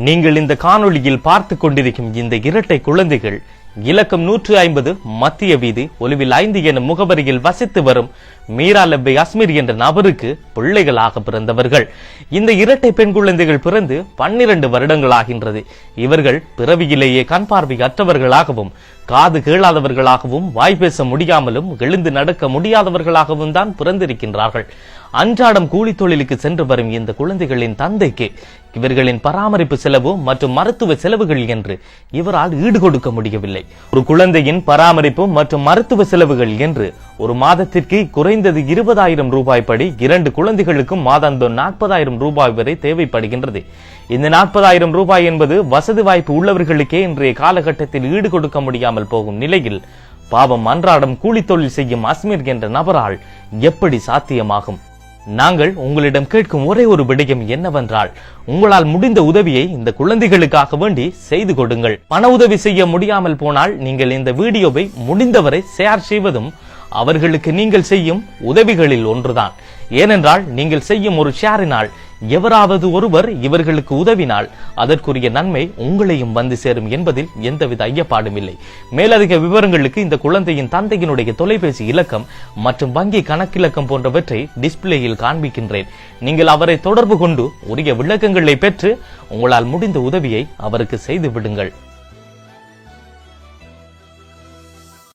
நீங்கள் இந்த காணொளியில் பார்த்து கொண்டிருக்கும் இந்த இரட்டை குழந்தைகள் இலக்கம் 150 மத்திய வீதி ஒலிவில் 5 எனும் முகவரியில் வசித்து வரும் மீரா லெப்பை அஸ்மிர் என்ற நபருக்கு பிள்ளைகளாக பிறந்தவர்கள். இந்த இரட்டை பெண் குழந்தைகள் பிறந்து 12 வருடங்களாகின்றது. இவர்கள் பிறவியிலேயே கண் பார்வை அற்றவர்களாகவும் காது கேளாதவர்களாகவும் வாய் பேச முடியாமலும் எழுந்து நடக்க முடியாதவர்களாகவும் தான் பிறந்திருக்கின்றார்கள். அன்றாடம் கூலி தொழிலுக்கு சென்று வரும் இந்த குழந்தைகளின் தந்தைக்கு இவர்களின் பராமரிப்பு செலவு மற்றும் மருத்துவ செலவுகள் என்று இவரால் ஈடுகொடுக்க முடியவில்லை. ஒரு குழந்தையின் பராமரிப்பு மற்றும் மருத்துவ செலவுகள் என்று ஒரு மாதத்திற்கு குறைந்தது 20,000 ரூபாய் படி 2 குழந்தைகளுக்கும் மாதாந்தம் 40,000 ரூபாய் வரை தேவைப்படுகின்றது. இந்த 40,000 ரூபாய் என்பது வசதி வாய்ப்பு உள்ளவர்களுக்கே இன்றைய காலகட்டத்தில் ஈடுகொடுக்க முடியாமல் போகும் நிலையில் பாவம் அன்றாடம் கூலி தொழில் செய்யும் அஸ்மிர் என்ற நபரால் எப்படி சாத்தியமாகும்? நாங்கள் உங்களிடம் கேட்கும் ஒரே ஒரு விடயம் என்னவென்றால், உங்களால் முடிந்த உதவியை இந்த குழந்தைகளுக்காக வேண்டி செய்து கொடுங்கள். பண உதவி செய்ய முடியாமல் போனால் நீங்கள் இந்த வீடியோவை முடிந்தவரை ஷேர் செய்வதும் அவர்களுக்கு நீங்கள் செய்யும் உதவிகளில் ஒன்றுதான். ஏனென்றால் நீங்கள் செய்யும் ஒரு ஷேரினால் எவராவது ஒருவர் இவர்களுக்கு உதவினால் அதற்குரிய நன்மை உங்களையும் வந்து சேரும் என்பதில் எந்தவித ஐயப்பாடும் இல்லை. மேலதிக விவரங்களுக்கு இந்த குழந்தையின் தந்தையினுடைய தொலைபேசி இலக்கம் மற்றும் வங்கி கணக்கிலக்கம் போன்றவற்றை டிஸ்பிளேயில் காண்பிக்கின்றேன். நீங்கள் அவரை தொடர்பு கொண்டு உரிய விளக்கங்களை பெற்று உங்களால் முடிந்த உதவியை அவருக்கு செய்து விடுங்கள்.